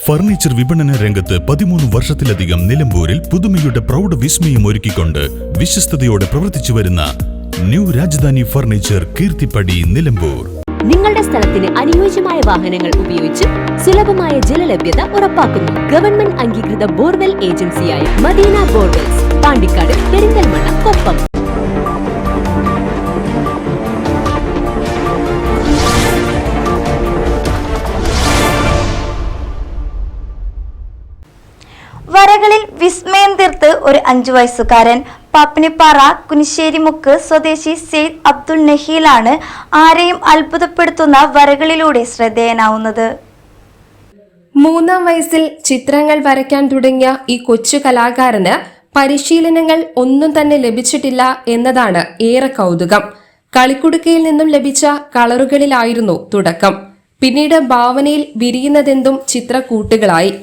Furniture വിപണന രംഗത്ത് 13 വർഷത്തിലധികം നിലമ്പൂരിൽ പുതുമയുടെ പ്രൗഢ വിസ്മയം ഒരുക്കിക്കൊണ്ട് വിശ്വസ്തയോടെ പ്രവർത്തിച്ചു വരുന്ന ന്യൂ രാജധാനി ഫർണിച്ചർ കീർത്തിപ്പടി നിലമ്പൂർ. നിങ്ങളുടെ സ്ഥലത്തിന് അനുയോജ്യമായ വാഹനങ്ങൾ ഉപയോഗിച്ച് സുലഭമായ ജലലഭ്യത ഉറപ്പാക്കുന്നു. ഗവൺമെന്റ് അംഗീകൃത ബോർവെൽ ഏജൻസിയായ മദീന ബോർവെൽസ്, പാണ്ടിക്കാട്, പെരിന്തൽമണ്ണ, കൊപ്പം. വരകളിൽ വിസ്മയം തീർത്ത് ഒരു 5 വയസ്സുകാരൻ. പാപ്പിനിപ്പാറ കുനിശ്ശേരിമുക്ക് സ്വദേശി സെയ്ദ് അബ്ദുൽ നഹീലാണ് ആരെയും അത്ഭുതപ്പെടുത്തുന്ന വരകളിലൂടെ ശ്രദ്ധേയനാവുന്നത്. 3-ാം വയസ്സിൽ ചിത്രങ്ങൾ വരയ്ക്കാൻ തുടങ്ങിയ ഈ കൊച്ചു കലാകാരന് പരിശീലനങ്ങൾ ഒന്നും തന്നെ ലഭിച്ചിട്ടില്ല എന്നതാണ് ഏറെ കൗതുകം. കളിക്കുടുക്കയിൽ നിന്നും ലഭിച്ച കളറുകളിലായിരുന്നു തുടക്കം. പിന്നീട് ഭാവനയിൽ വിരിയുന്നതെന്തും ചിത്രക്കൂട്ടുകളായി.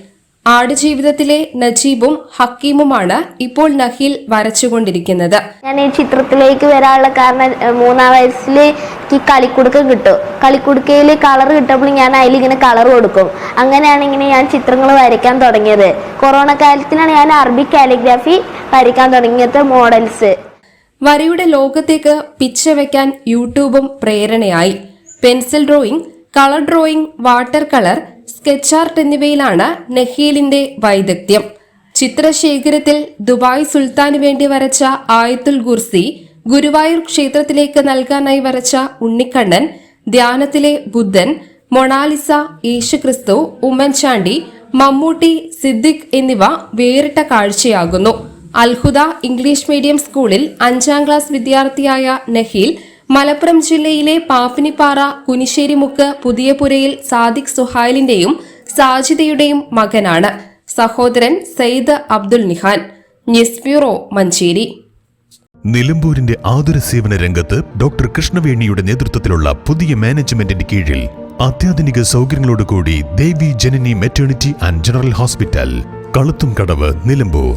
ആടുജീവിതത്തിലെ നജീബും ഹക്കീമുമാണ് ഇപ്പോൾ നഹീൽ വരച്ചുകൊണ്ടിരിക്കുന്നത്. ഞാൻ ഈ ചിത്രത്തിലേക്ക് വരാനുള്ള കാരണം 3-ാം വയസ്സിൽ എനിക്ക് കളിക്കുടുക്ക കിട്ടും. കളിക്കുടുക്കയിൽ കളർ കിട്ടുമ്പോൾ ഞാൻ അതിലിങ്ങനെ കളർ കൊടുക്കും. അങ്ങനെയാണ് ഇങ്ങനെ ഞാൻ ചിത്രങ്ങൾ വരയ്ക്കാൻ തുടങ്ങിയത്. കൊറോണ കാലത്തിലാണ് ഞാൻ അറബിക് കാലിഗ്രാഫി വരയ്ക്കാൻ തുടങ്ങിയത്. മോഡൽസ് വരയുടെ ലോകത്തേക്ക് പിച്ച വയ്ക്കാൻ യൂട്യൂബും പ്രേരണയായി. Pencil drawing, colour drawing, water colour, sketch art എന്നിവയിലാണ് നഹീലിന്റെ വൈദഗ്ധ്യം. ചിത്രശേഖരത്തിൽ ദുബായ് സുൽത്താനു വേണ്ടി വരച്ച ആയത്തുൽ കുർസി, ഗുരുവായൂർ ക്ഷേത്രത്തിലേക്ക് നൽകാനായി വരച്ച ഉണ്ണിക്കണ്ണൻ, ധ്യാനത്തിലെ ബുദ്ധൻ, മൊണാലിസ, യേശുക്രിസ്തു, ഉമ്മൻചാണ്ടി, മമ്മൂട്ടി, സിദ്ദിഖ് എന്നിവ വേറിട്ട കാഴ്ചയാകുന്നു. അൽഹുദ ഇംഗ്ലീഷ് മീഡിയം സ്കൂളിൽ 5-ാം ക്ലാസ് വിദ്യാർത്ഥിയായ നഹീൽ മലപ്പുറം ജില്ലയിലെ പാപ്പിനിപ്പാറ കുനിശ്ശേരിമുക്ക് പുതിയപുരയിൽ സാദിഖ് സുഹൈലിന്റെയും സാജിദയുടെയും മകനാണ്. സഹോദരൻ സെയ്ദ് അബ്ദുൽ നിഹാൻ. News bureau, Manjeri. നിലമ്പൂരിന്റെ ആതുര സേവന രംഗത്ത് ഡോക്ടർ കൃഷ്ണവേണിയുടെ നേതൃത്വത്തിലുള്ള പുതിയ മാനേജ്മെന്റിന്റെ കീഴിൽ അത്യാധുനിക സൗകര്യങ്ങളോടുകൂടി Devi Janani maternity and general hospital, Kaluthumkadavu, Nilambur.